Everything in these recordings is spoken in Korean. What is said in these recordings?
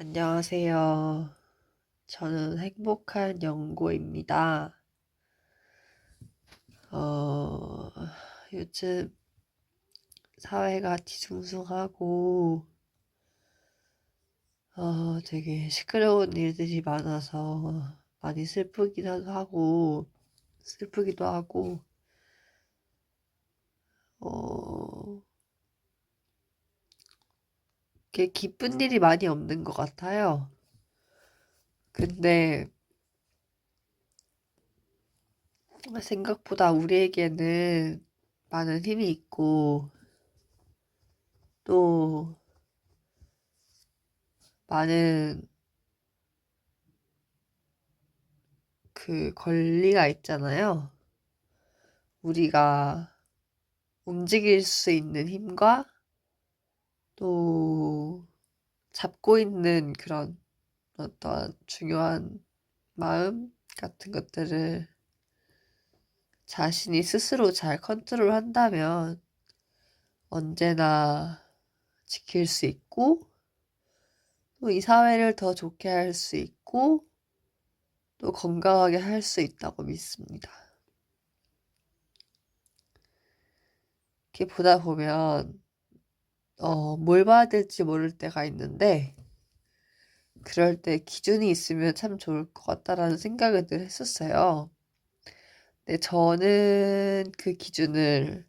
안녕하세요. 저는 행복한 연구입니다. 어, 요즘 사회가 뒤숭숭하고, 되게 시끄러운 일들이 많아서 많이 슬프기도 하고, 어, 이렇게 기쁜 일이 많이 없는 것 같아요. 근데 생각보다 우리에게는 많은 힘이 있고, 또 많은 그 권리가 있잖아요. 우리가 움직일 수 있는 힘과 또 잡고 있는 그런 어떤 중요한 마음 같은 것들을 자신이 스스로 잘 컨트롤 한다면 언제나 지킬 수 있고 또 이 사회를 더 좋게 할 수 있고 또 건강하게 할 수 있다고 믿습니다. 이렇게 보다 보면 뭘 봐야 될지 모를 때가 있는데 그럴 때 기준이 있으면 참 좋을 것 같다라는 생각을 늘 했었어요. 근데 저는 그 기준을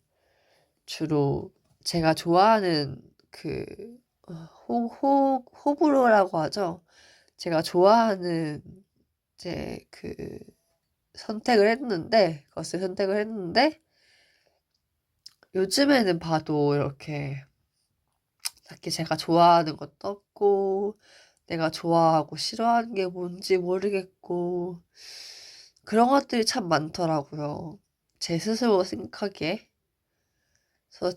주로 제가 좋아하는 그 호불호라고 하죠. 제가 좋아하는 이제 것을 선택을 했는데 요즘에는 봐도 이렇게 딱히 제가 좋아하는 것도 없고 내가 좋아하고 싫어하는 게 뭔지 모르겠고 그런 것들이 참 많더라고요. 제 스스로 생각하기에. 그래서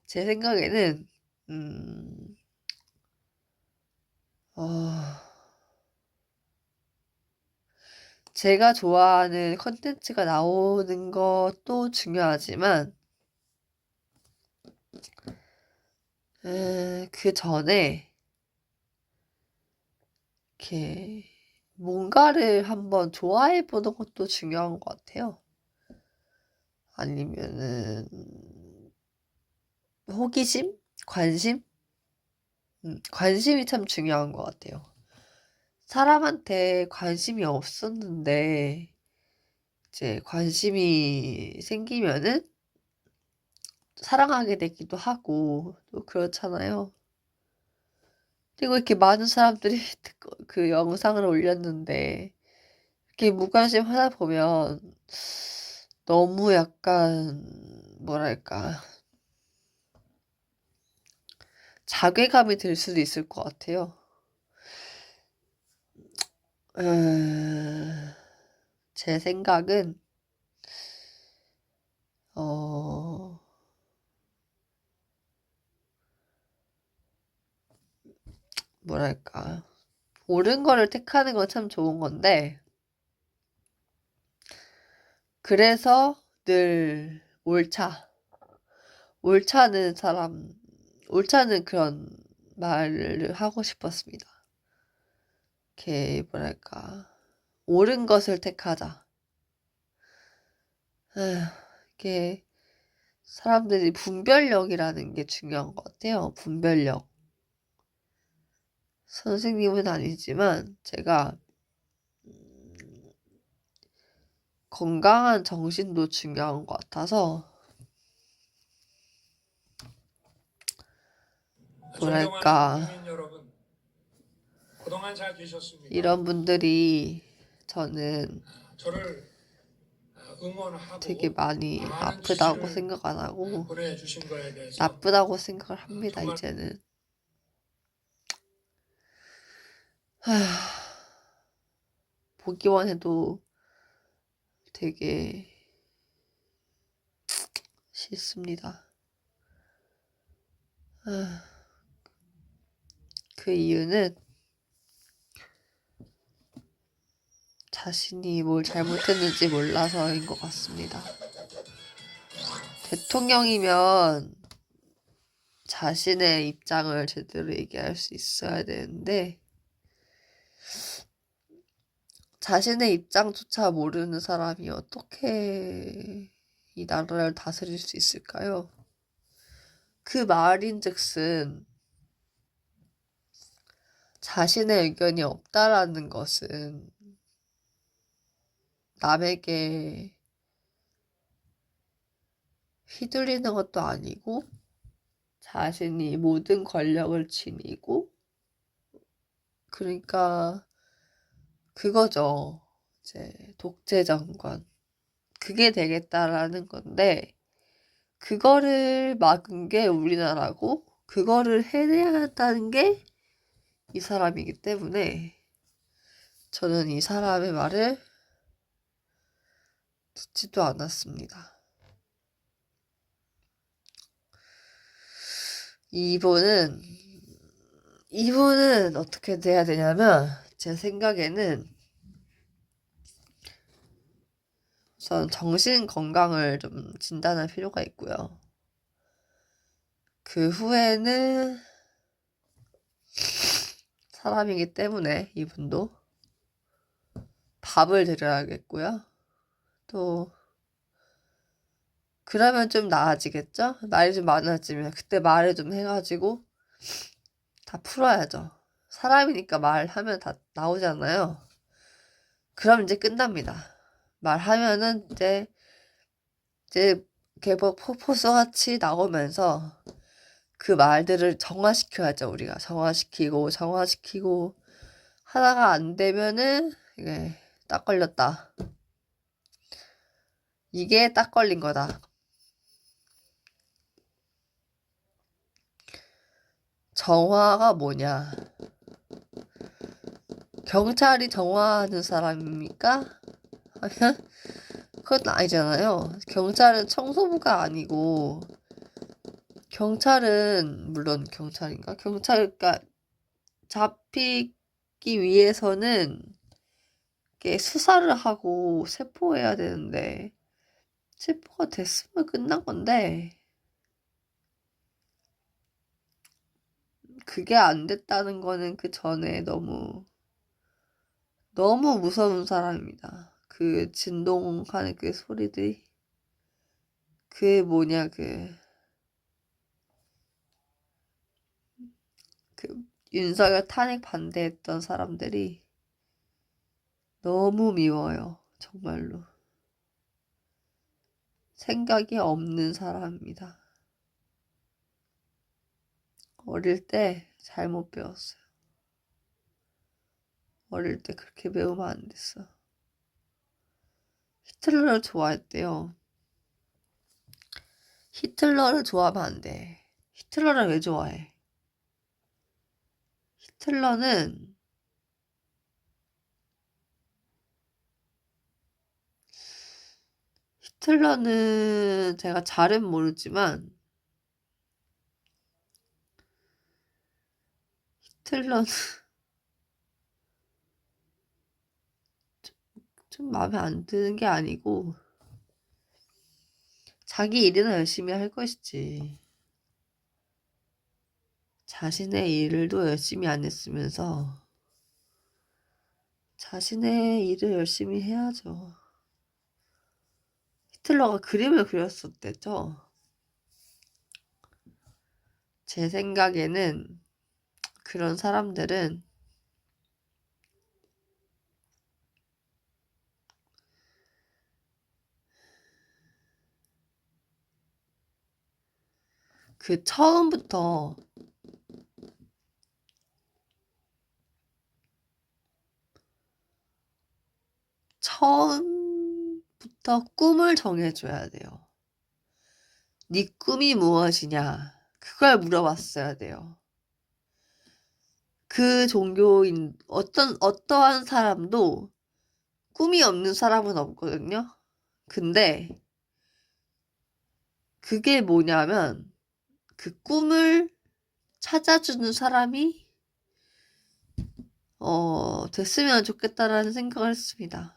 제 생각에는, 음, 어, 제가 좋아하는 컨텐츠가 나오는 것도 중요하지만, 그 전에, 이렇게, 뭔가를 한번 좋아해 보는 것도 중요한 것 같아요. 아니면은, 호기심? 관심? 관심이 참 중요한 것 같아요. 사람한테 관심이 없었는데, 이제 관심이 생기면은 사랑하게 되기도 하고, 또 그렇잖아요. 그리고 이렇게 많은 사람들이 그 영상을 올렸는데, 이렇게 무관심 하다 보면 너무 약간, 뭐랄까, 자괴감이 들 수도 있을 것 같아요. 제 생각은, 어, 뭐랄까. 옳은 거를 택하는 건 참 좋은 건데, 그래서 늘 옳다는 사람, 옳다는 그런 말을 하고 싶었습니다. 이렇게, 뭐랄까. 옳은 것을 택하자. 에휴, 이게 사람들이 분별력이라는 게 중요한 것 같아요. 분별력. 선생님은 아니지만 제가 건강한 정신도 중요한 것 같아서 뭐랄까 국민 여러분, 그동안 잘 계셨습니까? 이런 분들이 저는 저를 되게 응원하고 많이 많은 아프다고 지지를 생각 안 하고 보내주신 거에 대해서 나쁘다고 생각을 합니다, 정말 이제는. 하, 보기만 해도 되게 싫습니다. 그 이유는 자신이 뭘 잘못했는지 몰라서인 것 같습니다. 대통령이면 자신의 입장을 제대로 얘기할 수 있어야 되는데 자신의 입장조차 모르는 사람이 어떻게 이 나라를 다스릴 수 있을까요? 그 말인즉슨 자신의 의견이 없다라는 것은 남에게 휘둘리는 것도 아니고 자신이 모든 권력을 지니고 그러니까 그거죠. 이제 독재 정권. 그게 되겠다라는 건데 그거를 막은 게 우리나라고 그거를 해내야 한다는 게 이 사람이기 때문에 저는 이 사람의 말을 듣지도 않았습니다. 이분은 어떻게 돼야 되냐면 제 생각에는 우선 정신 건강을 좀 진단할 필요가 있고요. 그 후에는 사람이기 때문에 이분도 밥을 드려야겠고요. 또 그러면 좀 나아지겠죠? 말이 좀 많아지면 그때 말을 좀 해가지고 다 풀어야죠. 사람이니까 말하면 다 나오잖아요. 그럼 이제 끝납니다. 말하면은 이제 개복 폭포수같이 나오면서 그 말들을 정화시켜야죠. 우리가 정화시키고 하다가 안 되면은 이게 딱 걸렸다. 이게 딱 걸린 거다. 정화가 뭐냐? 경찰이 정화하는 사람입니까? 하면 그건 아니잖아요. 경찰은 청소부가 아니고 경찰은 물론 경찰인가? 경찰가 잡히기 위해서는 이렇게 수사를 하고 체포해야 되는데 체포가 됐으면 끝난 건데 그게 안 됐다는 거는 그 전에 너무 무서운 사람입니다. 그 진동하는 그 소리들이 그 뭐냐 그 윤석열 탄핵 반대했던 사람들이 너무 미워요. 정말로. 생각이 없는 사람입니다. 어릴 때 잘못 배웠어요. 어릴 때 그렇게 배우면 안 됐어. 히틀러를 좋아했대요. 히틀러를 좋아하면 안 돼. 히틀러를 왜 좋아해? 히틀러는 제가 잘은 모르지만 히틀러는 좀 마음에 안 드는 게 아니고 자기 일이나 열심히 할 것이지. 자신의 일을도 열심히 안 했으면서 자신의 일을 열심히 해야죠. 히틀러가 그림을 그렸었대죠. 제 생각에는 그런 사람들은 그 처음부터 꿈을 정해줘야 돼요. 네 꿈이 무엇이냐? 그걸 물어봤어야 돼요. 그 종교인 어떠한 사람도 꿈이 없는 사람은 없거든요. 근데 그게 뭐냐면 그 꿈을 찾아주는 사람이 됐으면 좋겠다라는 생각을 했습니다.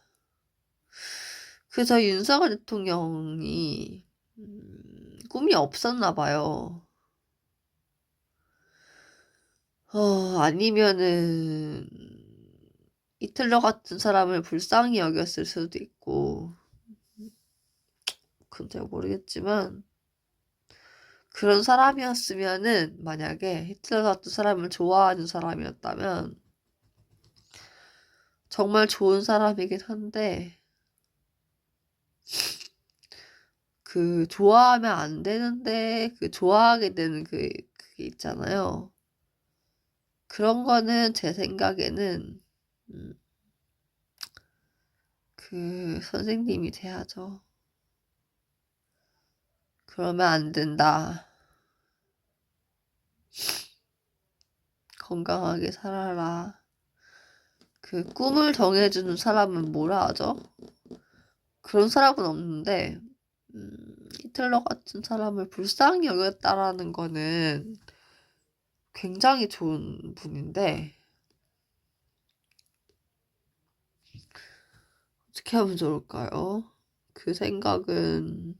그래서 윤석열 대통령이 꿈이 없었나 봐요. 아니면은 히틀러 같은 사람을 불쌍히 여겼을 수도 있고, 그건 잘 모르겠지만, 그런 사람이었으면은, 만약에 히틀러 같은 사람을 좋아하는 사람이었다면, 정말 좋은 사람이긴 한데, 좋아하면 안 되는데, 좋아하게 되는 그게 있잖아요. 그런 거는 제 생각에는, 음, 선생님이 돼야죠. 그러면 안 된다. 건강하게 살아라. 꿈을 정해주는 사람은 뭐라 하죠? 그런 사람은 없는데, 히틀러 같은 사람을 불쌍히 여겼다라는 거는 굉장히 좋은 분인데, 어떻게 하면 좋을까요? 그 생각은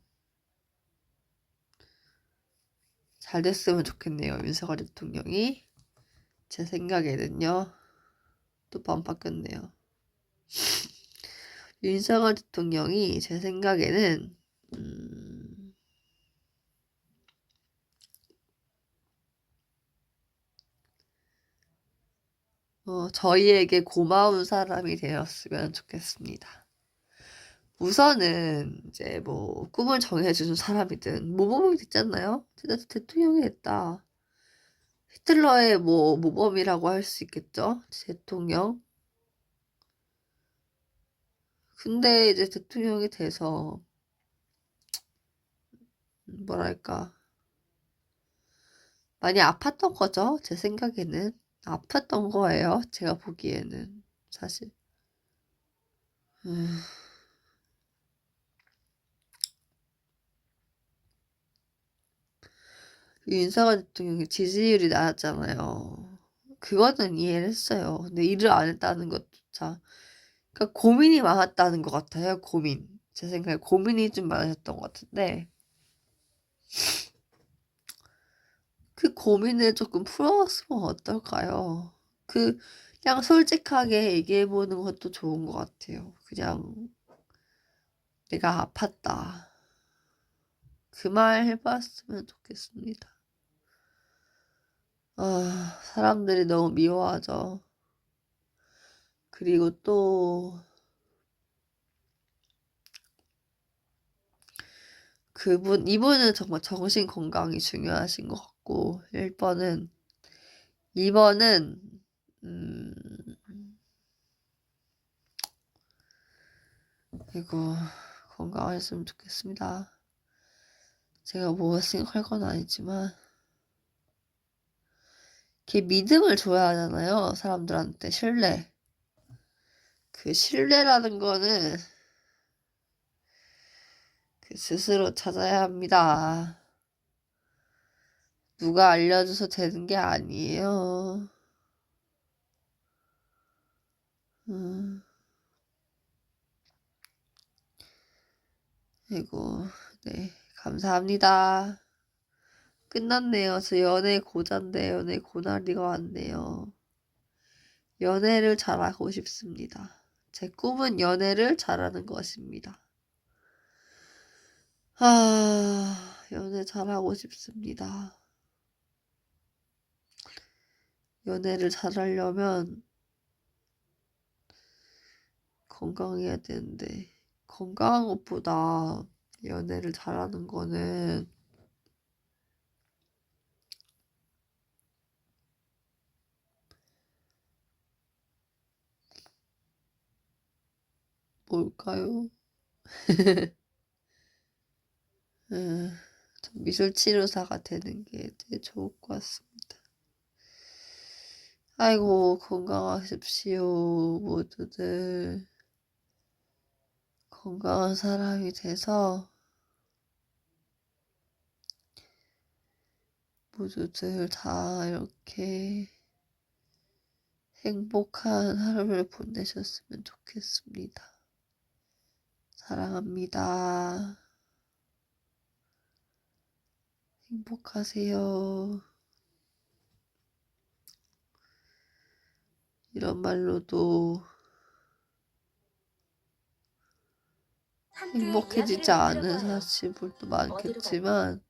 잘 됐으면 좋겠네요, 윤석열 대통령이. 제 생각에는요. 또 반박했네요. 윤석열 대통령이 제 생각에는 저희에게 고마운 사람이 되었으면 좋겠습니다. 우선은 이제 뭐 꿈을 정해주는 사람이든 모범이 됐잖아요. 대통령이 됐다. 히틀러의 뭐 모범이라고 할 수 있겠죠. 대통령. 근데 이제 대통령이 돼서 뭐랄까 많이 아팠던 거죠. 제 생각에는 아팠던 거예요. 제가 보기에는 사실. 음, 윤석열 대통령이 지지율이 낮았잖아요. 그거는 이해를 했어요. 근데 일을 안 했다는 것조차. 그러니까 고민이 많았다는 것 같아요. 고민. 제 생각에 고민이 좀 많으셨던 것 같은데 그 고민을 조금 풀었으면 어떨까요? 그냥 솔직하게 얘기해보는 것도 좋은 것 같아요. 그냥 내가 아팠다. 그 말 해봤으면 좋겠습니다. 사람들이 너무 미워하죠. 그리고 또 이분은 정말 정신 건강이 중요하신 것 같고, 1번은, 2번은, 음, 이거, 건강하셨으면 좋겠습니다. 제가 뭐 생각할 건 아니지만, 이렇게 믿음을 줘야 하잖아요. 사람들한테 신뢰. 신뢰라는 거는 스스로 찾아야 합니다. 누가 알려줘서 되는 게 아니에요. 음, 아이고, 네, 감사합니다. 끝났네요. 저 연애 고자인데 연애 고나리가 왔네요. 연애를 잘하고 싶습니다. 제 꿈은 연애를 잘하는 것입니다. 연애 잘하고 싶습니다. 연애를 잘하려면 건강해야 되는데 건강한 것보다 연애를 잘하는 거는 뭘까요? 전 미술치료사가 되는 게 되게 좋을 것 같습니다. 아이고, 건강하십시오, 모두들. 건강한 사람이 돼서 모두들 다 이렇게 행복한 하루를 보내셨으면 좋겠습니다. 사랑합니다. 행복하세요. 이런 말로도 함께 행복해지지 이야기를 않은 만들어봐요. 사실들도 어디로 많겠지만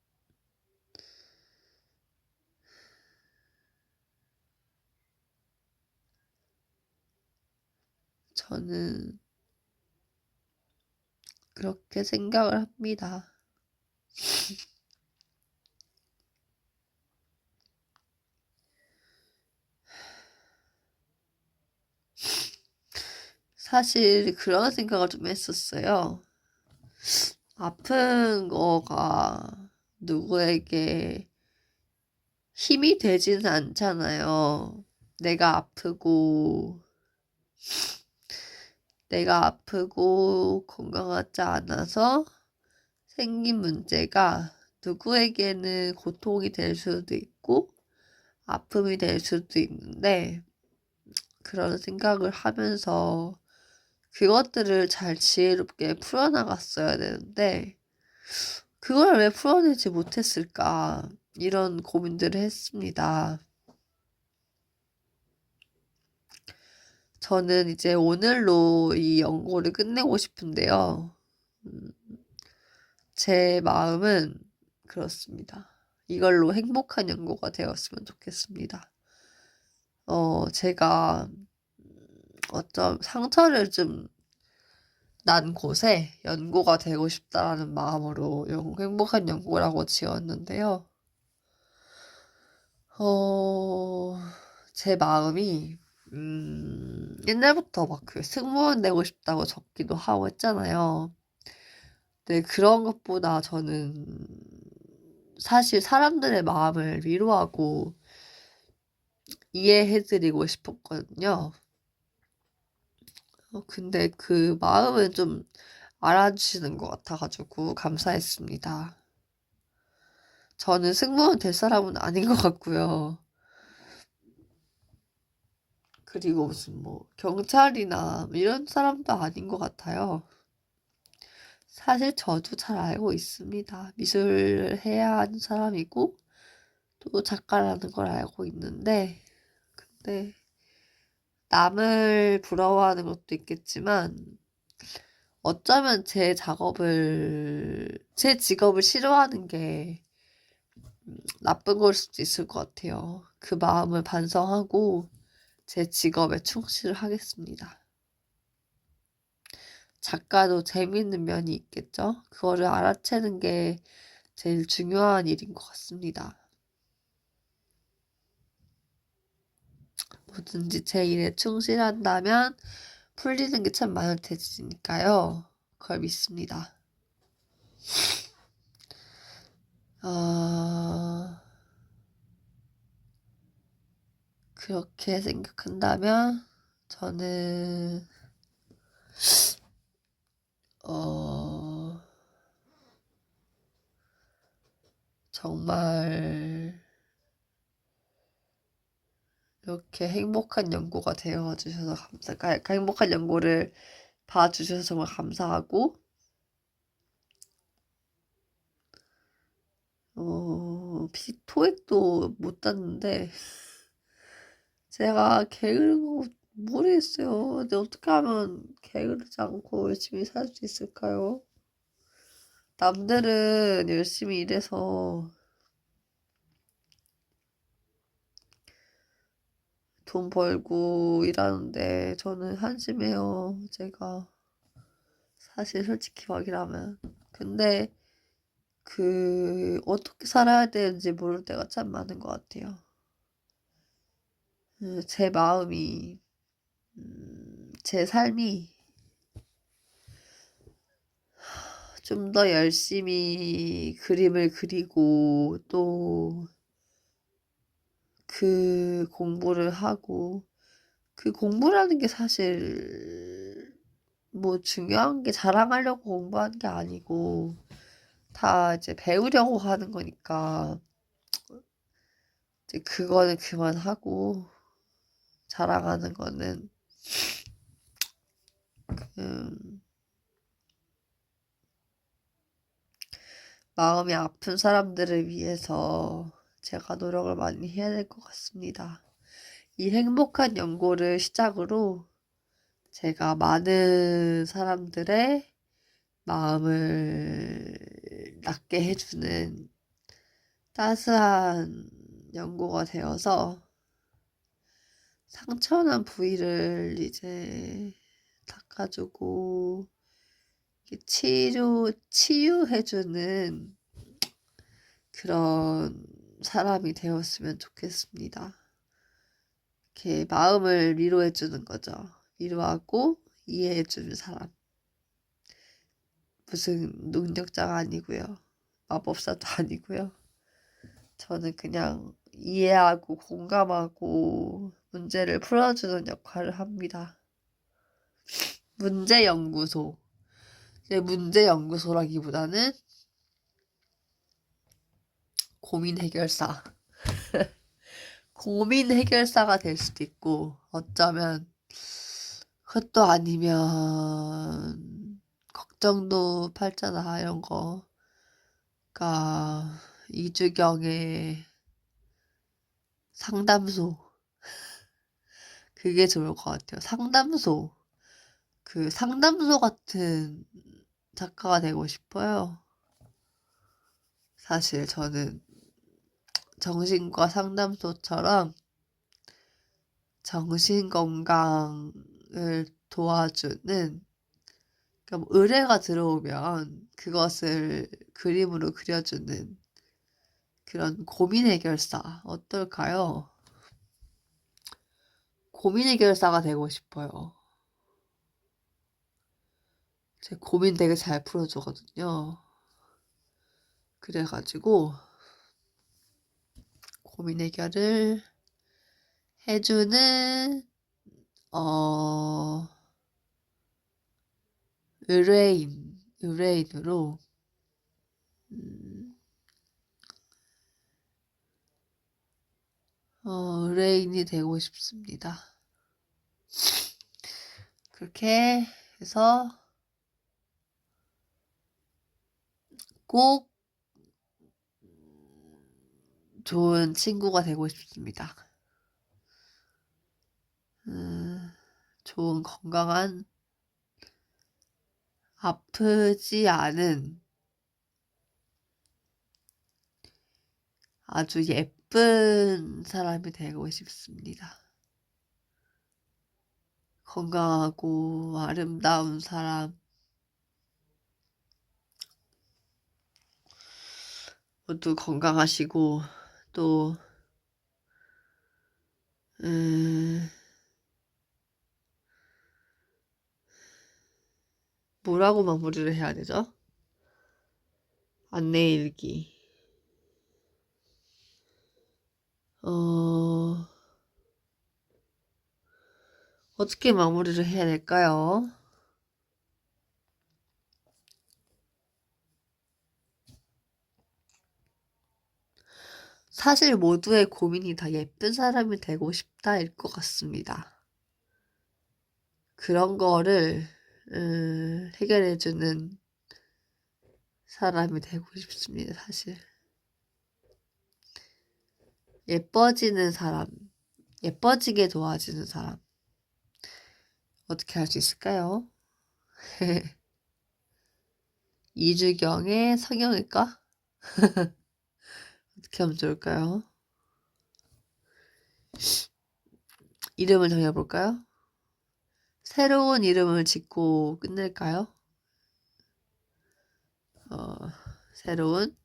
저는 그렇게 생각을 합니다. 사실 그런 생각을 좀 했었어요. 아픈 거가 누구에게 힘이 되지는 않잖아요. 내가 아프고 건강하지 않아서 생긴 문제가 누구에게는 고통이 될 수도 있고 아픔이 될 수도 있는데 그런 생각을 하면서 그것들을 잘 지혜롭게 풀어나갔어야 되는데 그걸 왜 풀어내지 못했을까 이런 고민들을 했습니다. 저는 이제 오늘로 이 연고를 끝내고 싶은데요. 제 마음은 그렇습니다. 이걸로 행복한 연고가 되었으면 좋겠습니다. 제가 어쩜 상처를 좀 난 곳에 연고가 되고 싶다라는 마음으로 행복한 연고라고 지었는데요. 제 마음이 옛날부터 막 그 승무원 되고 싶다고 적기도 하고 했잖아요. 근데 그런 것보다 저는 사실 사람들의 마음을 위로하고 이해해드리고 싶었거든요. 근데 그 마음을 좀 알아주시는 것 같아가지고 감사했습니다. 저는 승무원 될 사람은 아닌 것 같고요. 그리고 무슨 뭐 경찰이나 이런 사람도 아닌 것 같아요. 사실 저도 잘 알고 있습니다. 미술을 해야 하는 사람이고 또 작가라는 걸 알고 있는데 근데 남을 부러워하는 것도 있겠지만 어쩌면 제 직업을 싫어하는 게 나쁜 걸 수도 있을 것 같아요. 그 마음을 반성하고 제 직업에 충실하겠습니다. 작가도 재미있는 면이 있겠죠? 그거를 알아채는 게 제일 중요한 일인 것 같습니다. 뭐든지 제 일에 충실한다면 풀리는 게 참 많을 테니까요. 그걸 믿습니다. 그렇게 생각한다면 저는 정말 이렇게 행복한 연고가 되어주셔서 행복한 연고를 봐주셔서 정말 감사하고 토익도 못 땄는데 제가 게으른 거 모르겠어요. 근데 어떻게 하면 게으르지 않고 열심히 살 수 있을까요? 남들은 열심히 일해서 돈 벌고 일하는데 저는 한심해요. 제가 사실 솔직히 말이라면. 근데 어떻게 살아야 되는지 모를 때가 참 많은 것 같아요. 제 마음이, 제 삶이 좀 더 열심히 그림을 그리고 또 그 공부를 하고 그 공부라는 게 사실 뭐 중요한 게 자랑하려고 공부하는 게 아니고 다 이제 배우려고 하는 거니까 이제 그거는 그만하고 자랑하는 거는 음, 마음이 아픈 사람들을 위해서 제가 노력을 많이 해야 될 것 같습니다. 이 행복한 연고를 시작으로 제가 많은 사람들의 마음을 낫게 해주는 따스한 연고가 되어서 상처난 부위를 이제 닦아주고 치유해주는 그런 사람이 되었으면 좋겠습니다. 이렇게 마음을 위로해주는 거죠. 위로하고 이해해주는 사람. 무슨 능력자가 아니고요. 마법사도 아니고요. 저는 그냥 이해하고 공감하고 문제를 풀어주는 역할을 합니다. 문제연구소. 문제연구소라기보다는 고민해결사. 고민해결사가 될 수도 있고, 어쩌면 그것도 아니면 걱정도 팔자나 이런 거. 그러니까 이주경의 상담소. 그게 좋을 것 같아요. 상담소. 그 상담소 같은 작가가 되고 싶어요. 사실 저는 정신과 상담소처럼 정신 건강을 도와주는, 그러니까 뭐 의뢰가 들어오면 그것을 그림으로 그려주는 그런 고민 해결사 어떨까요? 고민 해결사가 되고 싶어요. 제 고민 되게 잘 풀어주거든요. 그래가지고 고민 해결을 해주는 의뢰인으로 의뢰인이 되고 싶습니다. 그렇게 해서 꼭 좋은 친구가 되고 싶습니다. 좋은 건강한 아프지 않은 아주 예쁜 사람이 되고 싶습니다. 건강하고 아름다운 사람. 모두 건강하시고 또 뭐라고 마무리를 해야 되죠? 안내 일기. 어떻게 마무리를 해야 될까요? 사실 모두의 고민이 다 예쁜 사람이 되고 싶다일 것 같습니다. 그런 거를 해결해주는 사람이 되고 싶습니다, 사실. 예뻐지는 사람, 예뻐지게 도와주는 사람. 어떻게 할 수 있을까요? 이주경의 성형외과? 어떻게 하면 좋을까요? 이름을 정해볼까요? 새로운 이름을 짓고 끝낼까요? 새로운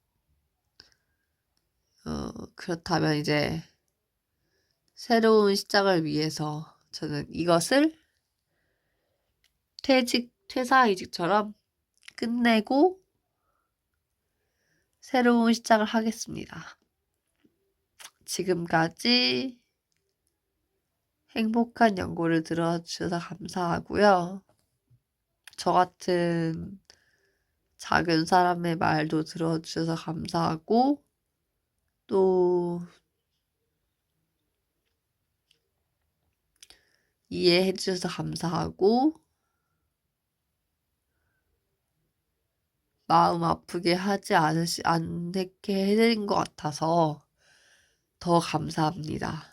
그렇다면 이제 새로운 시작을 위해서 저는 이것을 퇴사이직처럼 끝내고 새로운 시작을 하겠습니다. 지금까지 행복한 연고를 들어주셔서 감사하고요. 저 같은 작은 사람의 말도 들어주셔서 감사하고 또 이해해주셔서 감사하고 마음 아프게 하지 않게 해드린 것 같아서 더 감사합니다.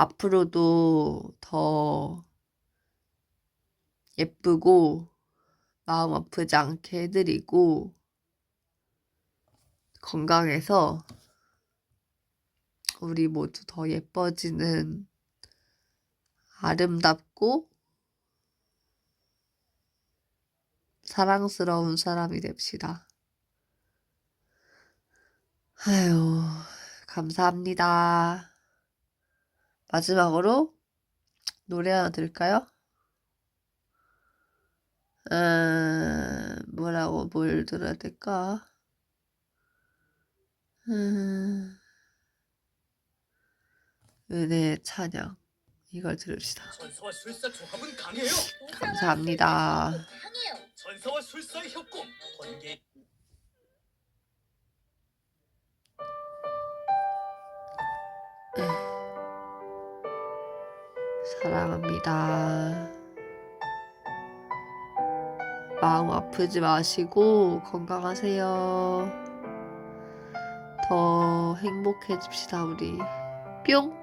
앞으로도 더 예쁘고 마음 아프지 않게 해드리고 건강해서 우리 모두 더 예뻐지는 아름답고 사랑스러운 사람이 됩시다. 아유, 감사합니다. 마지막으로 노래 하나 들을까요? 뭘 들어야 될까? 은혜의 찬양. 이걸 들읍시다. 전사와 술사 조합은 강해요. 감사합니다. 전사와 술사의 협공 번개. 사랑합니다. 마음 아프지 마시고 건강하세요. 더 행복해집시다, 우리. 뿅!